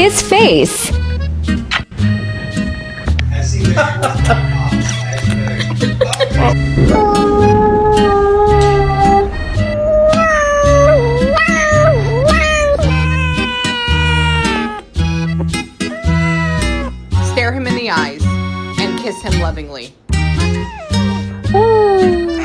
his face. Stare him in the eyes and kiss him lovingly. Oh.